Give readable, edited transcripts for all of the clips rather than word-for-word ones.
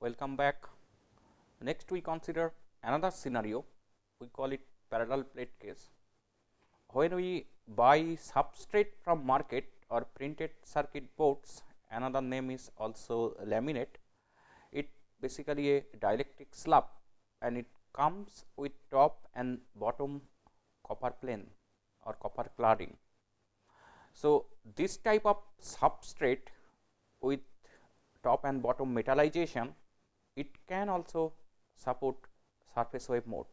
welcome back. Next we consider another scenario, we call it parallel plate case. When we buy substrate from market or printed circuit boards, another name is also laminate. It basically a dielectric slab and it comes with top and bottom copper plane or copper cladding. So, this type of substrate with top and bottom metallization, it can also support surface wave mode,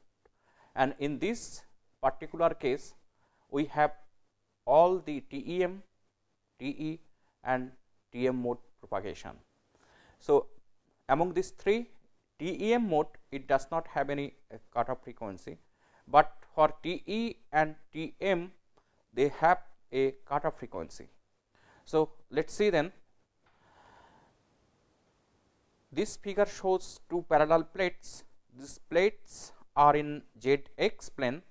and in this particular case we have all the TEM, TE and TM mode propagation. So, among these three, TEM mode it does not have any cutoff frequency, but for TE and TM they have a cutoff frequency. So, let us see then. This figure shows two parallel plates. These plates are in ZX plane.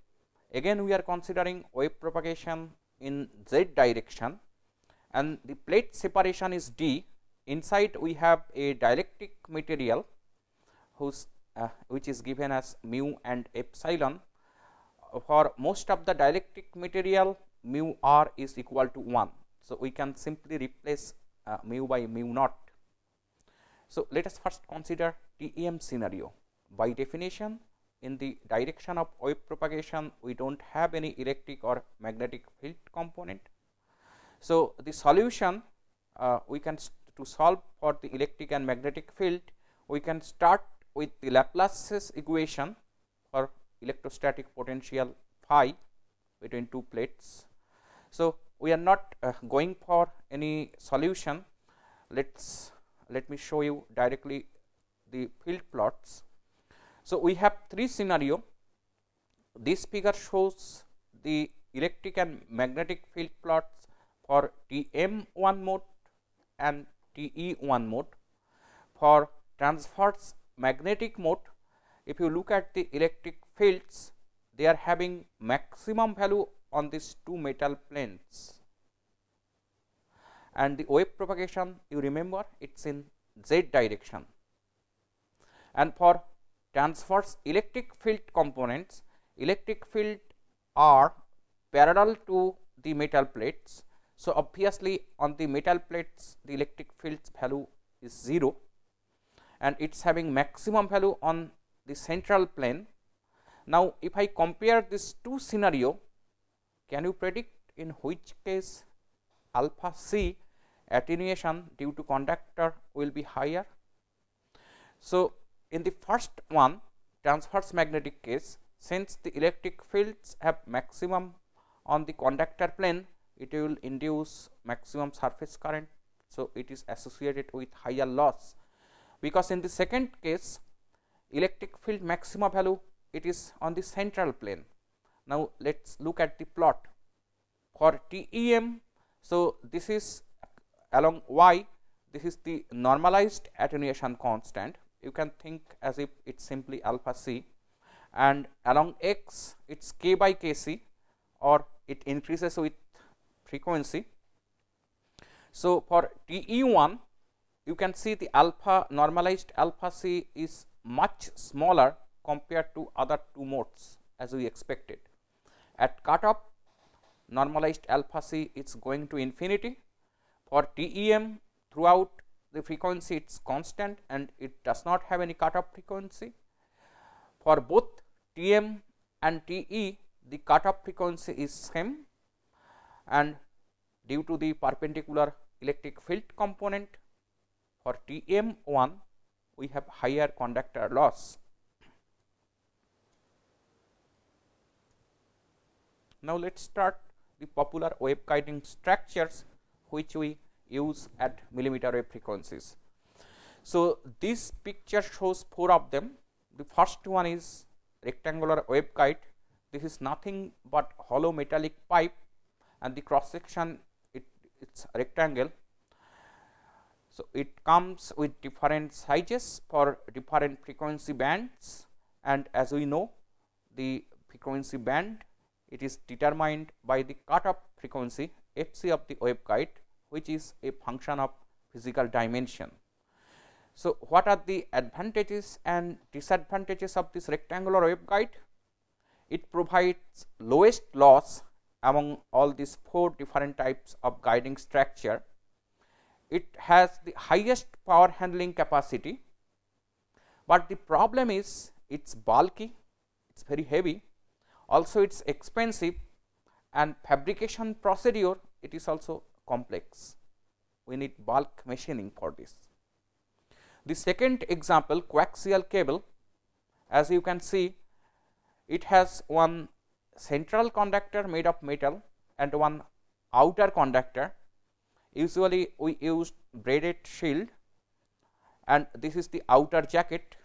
Again we are considering wave propagation in Z direction, and the plate separation is D. Inside we have a dielectric material which is given as mu and epsilon. For most of the dielectric material, mu r is equal to 1. So, we can simply replace mu by mu naught. So, let us first consider TEM scenario. By definition, in the direction of wave propagation, we do not have any electric or magnetic field component. So, the solution we can to solve for the electric and magnetic field, we can start with the Laplace's equation for electrostatic potential phi between two plates. So, we are not going for any solution. Let me show you directly the field plots. So, we have three scenario. This figure shows the electric and magnetic field plots for TM1 mode and TE1 mode. For transverse magnetic mode, if you look at the electric fields, they are having maximum value on these two metal planes, and the wave propagation, you remember, it is in Z direction. And for transverse electric field components, electric field are parallel to the metal plates. So, obviously, on the metal plates the electric field's value is 0, and it is having maximum value on the central plane. Now, if I compare these two scenario, can you predict in which case alpha c attenuation due to conductor will be higher? So, in the first one, transverse magnetic case, since the electric fields have maximum on the conductor plane, it will induce maximum surface current. So, it is associated with higher loss, because in the second case electric field maximum value, it is on the central plane. Now, let us look at the plot for TEM. So, this is along y, this is the normalized attenuation constant. You can think as if it is simply alpha c, and along x it is k by kc, or it increases with frequency. So, for TE1 you can see the alpha normalized alpha c is much smaller compared to other two modes as we expected. At cutoff, normalized alpha c is going to infinity. For TEM, throughout the frequency it is constant and it does not have any cutoff frequency. For both TM and TE, the cutoff frequency is same, and due to the perpendicular electric field component, for TM1 we have higher conductor loss. Now, let us start the popular waveguiding structures which we use at millimeter wave frequencies. So, this picture shows 4 of them. The first one is rectangular waveguide. This is nothing but hollow metallic pipe, and the cross section it's rectangle. So, it comes with different sizes for different frequency bands, and as we know, the frequency band, it is determined by the cutoff frequency Fc of the waveguide, which is a function of physical dimension. So, what are the advantages and disadvantages of this rectangular waveguide? It provides lowest loss among all these 4 different types of guiding structure. It has the highest power handling capacity, but the problem is it's bulky, it's very heavy, also it's expensive, and fabrication procedure it is also complex. We need bulk machining for this. The second example, coaxial cable, as you can see, it has one central conductor made of metal and one outer conductor. Usually we use braided shield, and this is the outer jacket.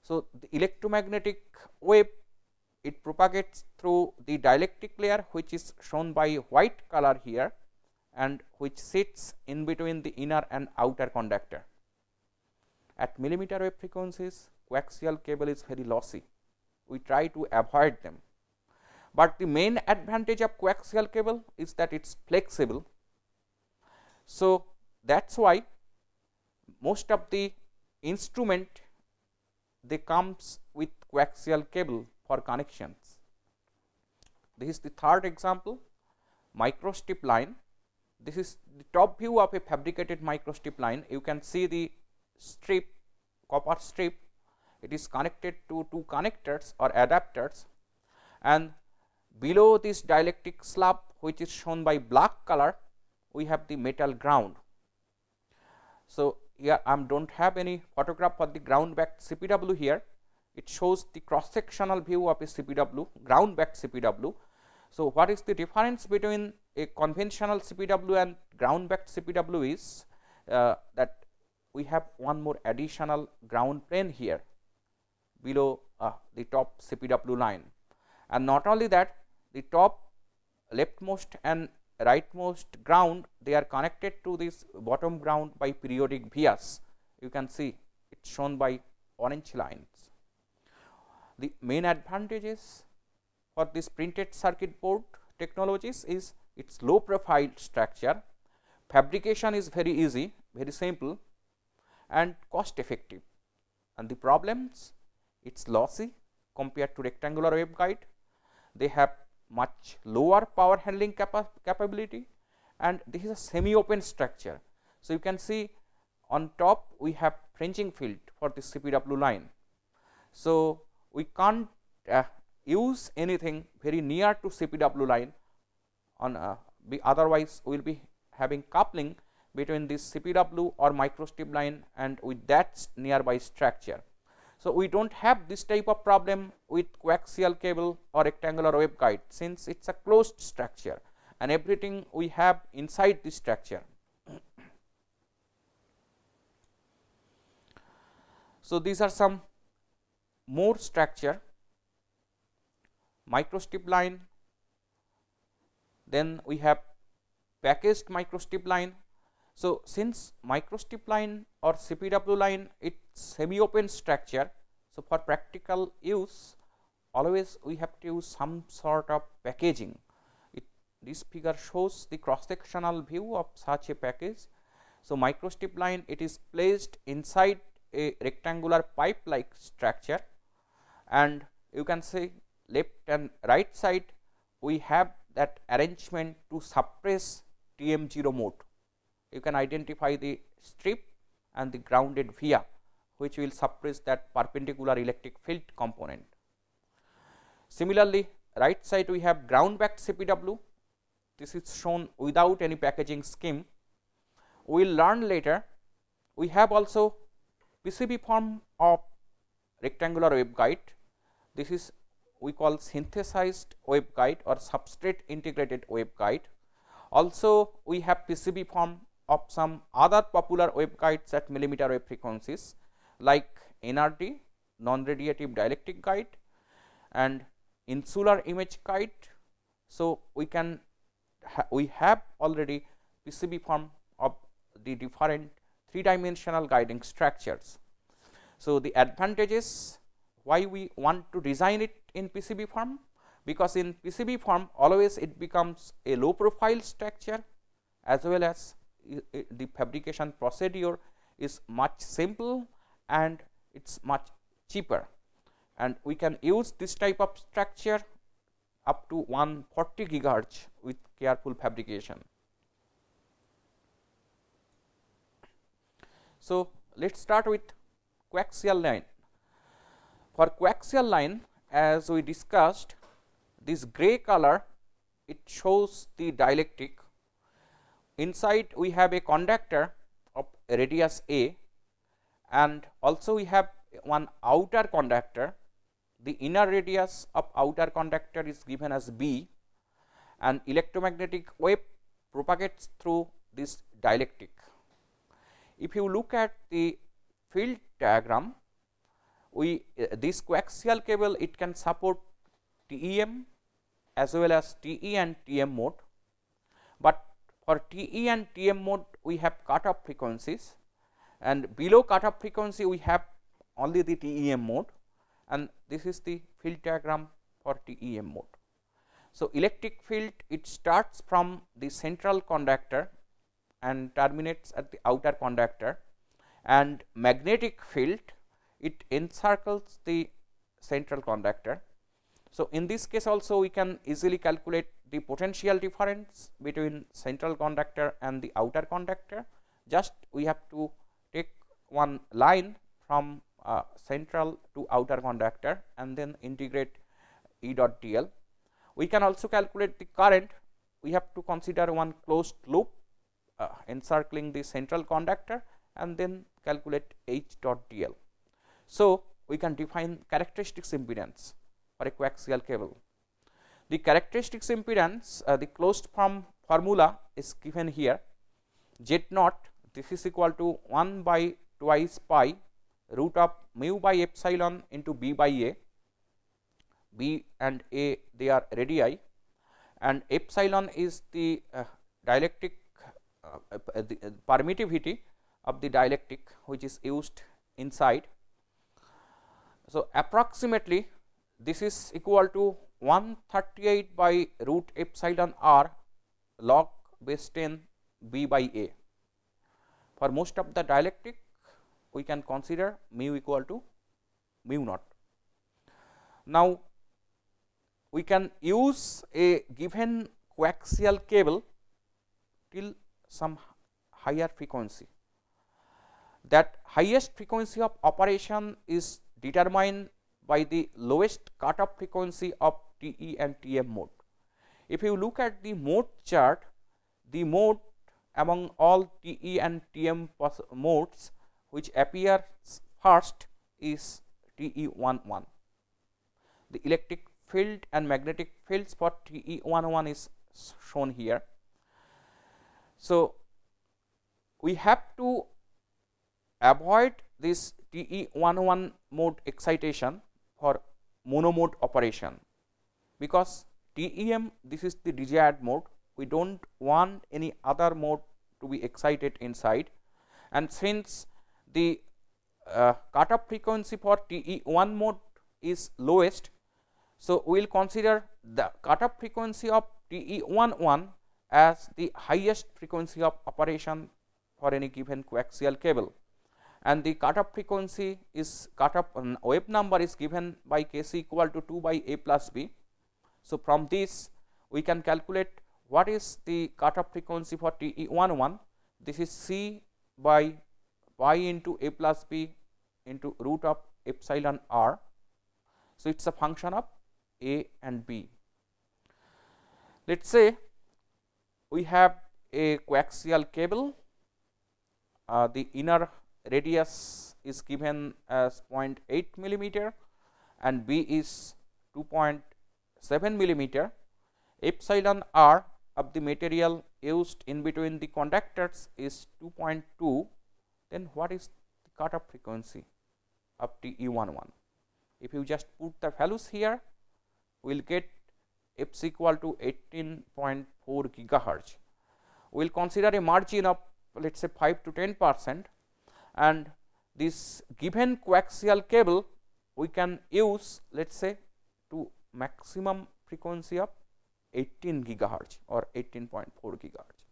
So, the electromagnetic wave, it propagates through the dielectric layer, which is shown by white color here, and which sits in between the inner and outer conductor. At millimeter wave frequencies, coaxial cable is very lossy. We try to avoid them, but the main advantage of coaxial cable is that it's flexible. So, that's why most of the instrument they comes with coaxial cable for connections. This is the third example, microstrip line. This is the top view of a fabricated microstrip line. You can see the strip, copper strip, it is connected to 2 connectors or adapters, and below this dielectric slab, which is shown by black color, we have the metal ground. So, here I don't have any photograph for the ground backed CPW here. It shows the cross sectional view of a CPW, ground backed CPW. So, what is the difference between a conventional CPW and ground backed CPW is that we have one more additional ground plane here below the top CPW line, and not only that, the top leftmost and rightmost ground, they are connected to this bottom ground by periodic vias. You can see it's shown by orange lines. The main advantages for this printed circuit board technologies is its low profile structure, fabrication is very easy, very simple, and cost effective. And the problems, it's lossy compared to rectangular waveguide. They have much lower power handling capability, and this is a semi open structure. So, you can see on top we have fringing field for the CPW line. So, we can't use anything very near to CPW line on otherwise we will be having coupling between this CPW or microstrip line and with that nearby structure. So, we do not have this type of problem with coaxial cable or rectangular waveguide, since it is a closed structure and everything we have inside the structure. So, these are some more structure, microstrip line, then we have packaged microstrip line. So, since microstrip line or CPW line it is semi open structure, so for practical use always we have to use some sort of packaging. This figure shows the cross sectional view of such a package. So, microstrip line it is placed inside a rectangular pipe like structure, and you can see left and right side we have that arrangement to suppress TM0 mode. You can identify the strip and the grounded via, which will suppress that perpendicular electric field component. Similarly, right side we have ground backed CPW. This is shown without any packaging scheme. We will learn later. We have also PCB form of rectangular waveguide. This is we call synthesized waveguide or substrate integrated waveguide. Also, we have PCB form of some other popular waveguides at millimeter wave frequencies like NRD, non-radiative dielectric guide, and insular image guide. So, we can we have already PCB form of the different 3-dimensional guiding structures. So, the advantages why we want to design it in PCB form, because in PCB form always it becomes a low profile structure as well as the fabrication procedure is much simple and it's much cheaper, and we can use this type of structure up to 140 gigahertz with careful fabrication. So let's start with coaxial line. For coaxial line, as we discussed, this gray color, it shows the dielectric. Inside we have a conductor of radius A, and also we have one outer conductor. The inner radius of outer conductor is given as B, and electromagnetic wave propagates through this dielectric. If you look at the field diagram, this coaxial cable, it can support TEM as well as TE and TM mode, but for TE and TM mode we have cutoff frequencies, and below cutoff frequency we have only the TEM mode, and this is the field diagram for TEM mode. So electric field, it starts from the central conductor and terminates at the outer conductor, and magnetic field, it encircles the central conductor. So in this case also we can easily calculate the potential difference between central conductor and the outer conductor. Just we have to take one line from central to outer conductor and then integrate E dot dl. We can also calculate the current. We have to consider one closed loop encircling the central conductor and then calculate H dot dl. So we can define characteristics impedance for a coaxial cable. The characteristics impedance, the closed form formula is given here. Z naught, this is equal to 1 by twice pi root of mu by epsilon into B by A. B and A, they are radii, and epsilon is the dielectric the permittivity of the dielectric which is used inside. So approximately this is equal to 138 by root epsilon r log base 10 B by A. For most of the dielectric, we can consider mu equal to mu naught. Now we can use a given coaxial cable till some higher frequency. That highest frequency of operation is determined by the lowest cutoff frequency of TE and TM mode. If you look at the mode chart, the mode among all TE and TM modes which appears first is TE11. The electric field and magnetic fields for TE11 is shown here. So we have to avoid this TE11 mode excitation for monomode operation, because TEM, this is the desired mode. We do not want any other mode to be excited inside, and since the cutoff frequency for TE1 mode is lowest, so we will consider the cutoff frequency of TE11 as the highest frequency of operation for any given coaxial cable, and the cutoff frequency is cutoff wave number is given by Kc equal to 2 by A plus B. So from this we can calculate what is the cutoff frequency for TE11. This is C by pi into A plus B into root of epsilon r. So it is a function of A and B. Let us say we have a coaxial cable, the inner radius is given as 0.8 millimeter and B is 2.7 millimeter. Epsilon r of the material used in between the conductors is 2.2. Then what is the cutoff frequency of TE11? If you just put the values here, we will get F equal to 18.4 gigahertz. We will consider a margin of let us say 5 to 10%, and this given coaxial cable we can use let us say to maximum frequency of 18 gigahertz or 18.4 gigahertz,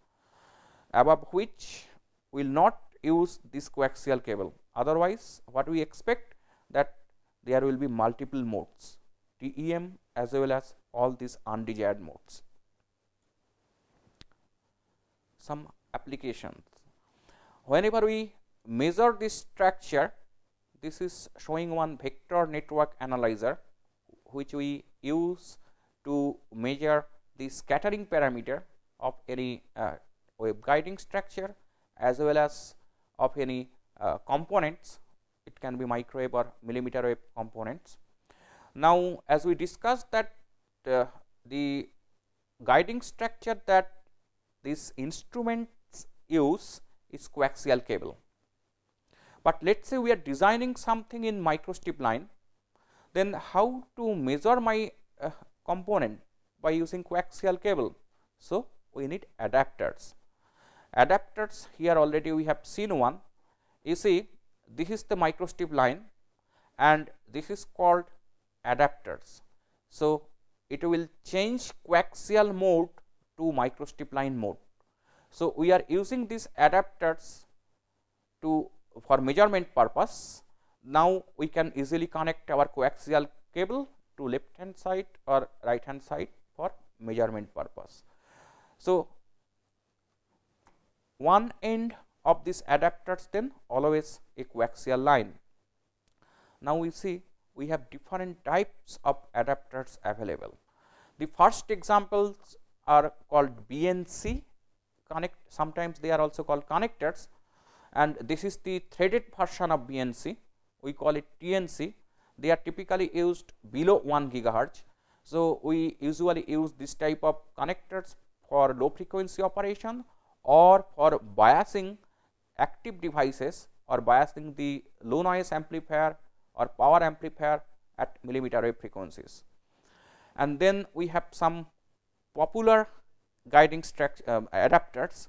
above which we will not use this coaxial cable. Otherwise, what we expect that there will be multiple modes, TEM as well as all these undesired modes. Some applications. Whenever we measure this structure, this is showing one vector network analyzer which we use to measure the scattering parameter of any waveguiding structure as well as of any components. It can be microwave or millimeter wave components. Now, as we discussed that the guiding structure that these instruments use is coaxial cable. But let us say we are designing something in microstrip line, then how to measure my component by using coaxial cable? So, we need adapters. Adapters here already we have seen one. You see, this is the microstrip line and this is called adapters. So, it will change coaxial mode to microstrip line mode. So, we are using these adapters for measurement purpose. Now, we can easily connect our coaxial cable to left hand side or right hand side for measurement purpose. So, one end of this adapters then always a coaxial line. Now, we see we have different types of adapters available. The first examples are called BNC connect, sometimes they are also called connectors, and this is the threaded version of BNC, we call it TNC. They are typically used below 1 gigahertz. So, we usually use this type of connectors for low frequency operation or for biasing active devices or biasing the low noise amplifier or power amplifier at millimeter wave frequencies. And then we have some popular guiding adapters.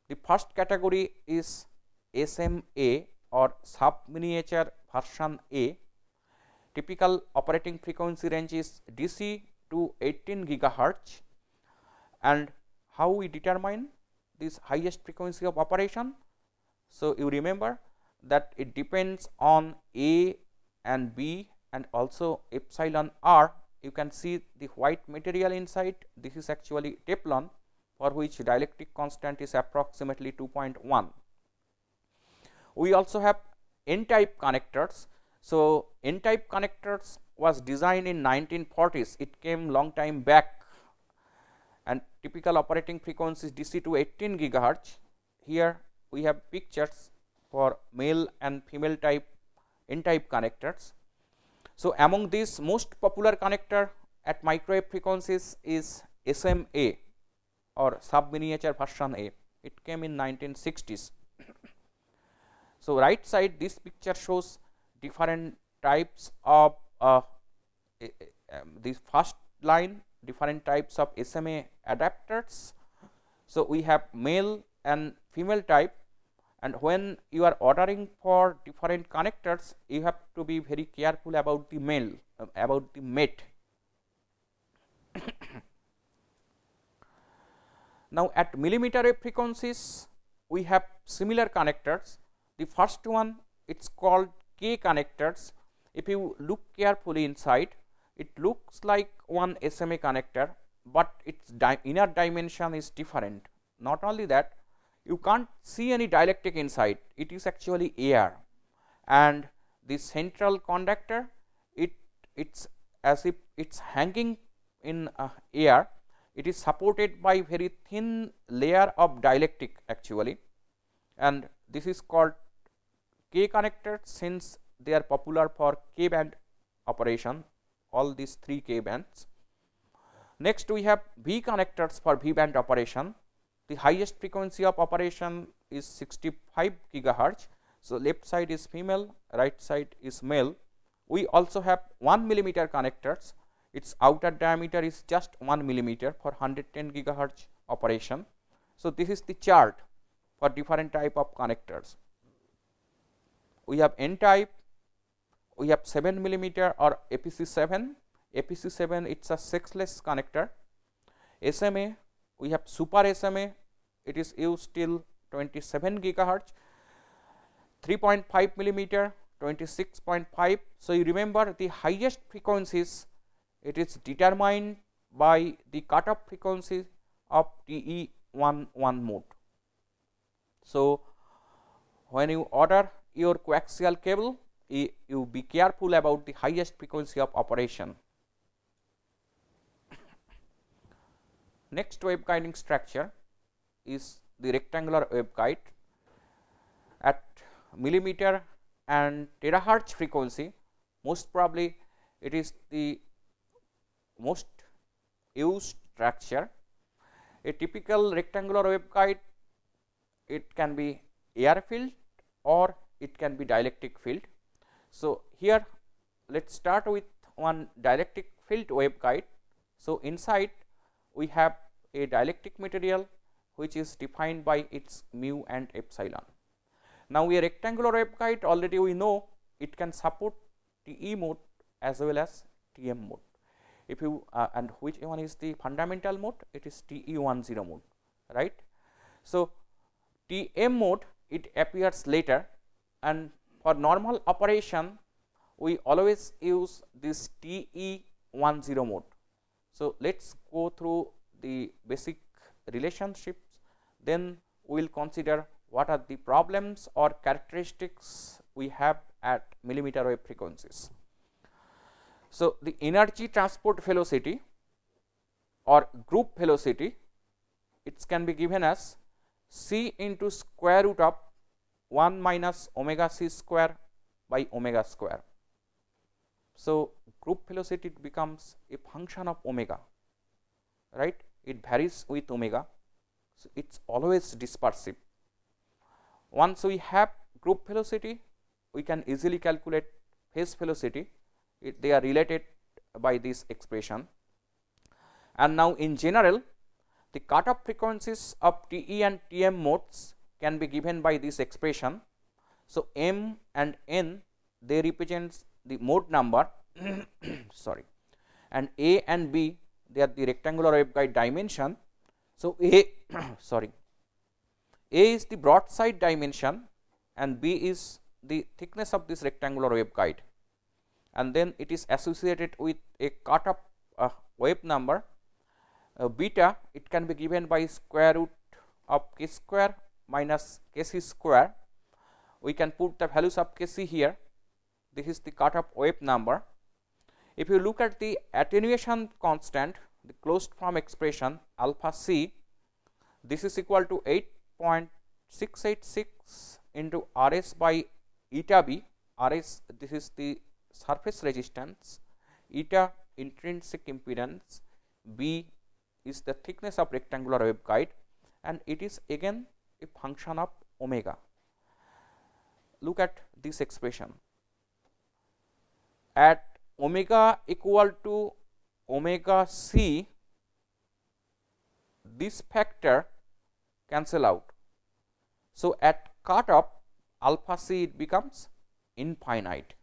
The first category is SMA or sub miniature version A. Typical operating frequency range is DC to 18 gigahertz. And how we determine this highest frequency of operation? So, you remember that it depends on A and B and also epsilon r. You can see the white material inside, this is actually Teflon, for which dielectric constant is approximately 2.1. We also have N-type connectors. So, N-type connectors was designed in 1940s, it came long time back, and typical operating frequency is DC to 18 gigahertz. Here we have pictures for male and female type N-type connectors. So, among these most popular connector at microwave frequencies is SMA or sub miniature version A. It came in 1960s. So, right side this picture shows different types of this first line, different types of SMA adapters. So, we have male and female type, and when you are ordering for different connectors, you have to be very careful about the male, about the mate. Now, at millimeter wave frequencies, we have similar connectors. The first one, it is called K connectors. If you look carefully inside, it looks like one SMA connector, but its inner dimension is different. Not only that, you can't see any dielectric inside, it is actually air, and the central conductor, it's as if it's hanging in air. It is supported by very thin layer of dielectric actually, and this is called K connectors since they are popular for K band operation, all these 3 K bands. Next we have V connectors for V band operation. The highest frequency of operation is 65 gigahertz. So, left side is female, right side is male. We also have 1 millimeter connectors. Its outer diameter is just 1 millimeter for 110 gigahertz operation. So, this is the chart for different type of connectors. We have N type, we have 7 millimeter or APC7. APC7 it's a sexless connector. SMA, we have super SMA, it is used till 27 gigahertz. 3.5 millimeter, 26.5. So, you remember the highest frequencies, it is determined by the cutoff frequency of TE11 mode. So, when you order your coaxial cable, you be careful about the highest frequency of operation. Next waveguiding structure is the rectangular waveguide. At millimeter and terahertz frequency, most probably it is the most used structure. A typical rectangular waveguide, it can be air filled or it can be dielectric filled. So, here let us start with one dielectric filled waveguide. So, inside we have a dielectric material which is defined by its mu and epsilon. Now, a rectangular waveguide, already we know it can support TE mode as well as TM mode. If you and which one is the fundamental mode? It is TE10 mode, right. So, TM mode, it appears later, and for normal operation we always use this TE10 mode. So, let us go through the basic relationships, then we will consider what are the problems or characteristics we have at millimeter wave frequencies. So, the energy transport velocity or group velocity, it can be given as c into square root of 1 minus omega c square by omega square. So, group velocity becomes a function of omega, right. It varies with omega. So, it is always dispersive. Once we have group velocity, we can easily calculate phase velocity. They are related by this expression. And now, in general, the cutoff frequencies of TE and TM modes can be given by this expression. So, M and N, they represents the mode number sorry, and A and B, they are the rectangular waveguide dimension. So, A sorry, A is the broadside dimension and B is the thickness of this rectangular waveguide, and then it is associated with a cutoff wave number. Beta, it can be given by square root of k square minus kc square. We can put the values of kc here. This is the cutoff wave number. If you look at the attenuation constant, the closed form expression alpha c, this is equal to 8.686 into Rs by eta b. Rs, this is the surface resistance, eta intrinsic impedance, b is the thickness of rectangular waveguide, and it is again a function of omega. Look at this expression. At omega equal to omega c, this factor cancel out. So, at cutoff alpha c, it becomes infinite.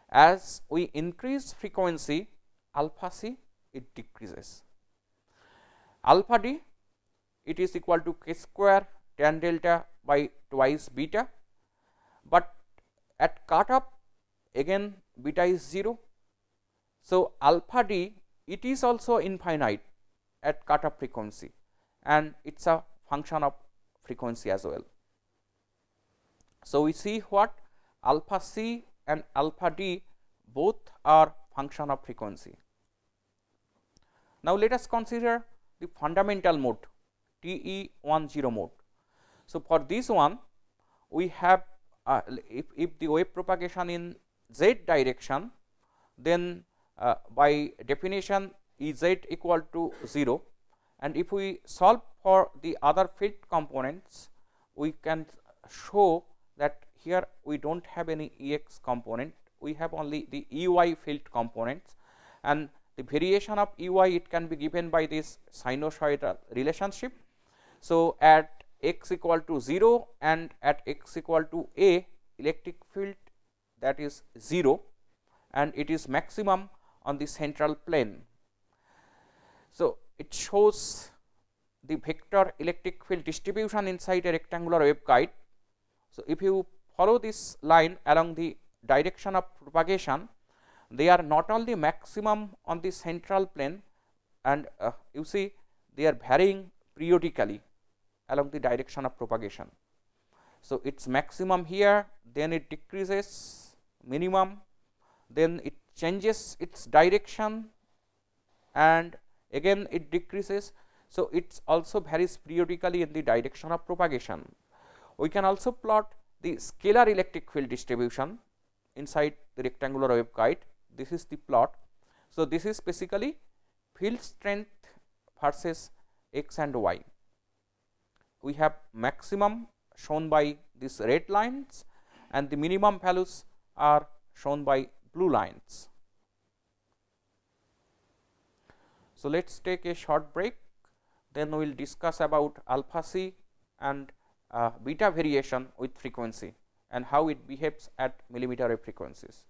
As we increase frequency, alpha c, it decreases. Alpha d, it is equal to k square tan delta by twice beta, but at cutoff again beta is 0. So, alpha d, it is also infinite at cutoff frequency, and it is a function of frequency as well. So, we see what alpha c and alpha d both are function of frequency. Now, let us consider the fundamental mode TE10 mode. So, for this one we have if the wave propagation in z direction, then by definition Ez equal to 0, and if we solve for the other field components, we can show that here we do not have any Ex component, we have only the Ey field components, and the variation of Ey, it can be given by this sinusoidal relationship. So, at x equal to 0 and at x equal to a, electric field, that is 0, and it is maximum on the central plane. So, it shows the vector electric field distribution inside a rectangular waveguide. So, if you follow this line along the direction of propagation, they are not only maximum on the central plane, and you see they are varying periodically along the direction of propagation. So, it is maximum here, then it decreases minimum, then it changes its direction and again it decreases. So, it also varies periodically in the direction of propagation. We can also plot the scalar electric field distribution inside the rectangular waveguide. This is the plot. So, this is basically field strength versus x and y. We have maximum shown by these red lines and the minimum values are shown by blue lines. So, let us take a short break, then we will discuss about alpha c and beta variation with frequency and how it behaves at millimeter wave frequencies.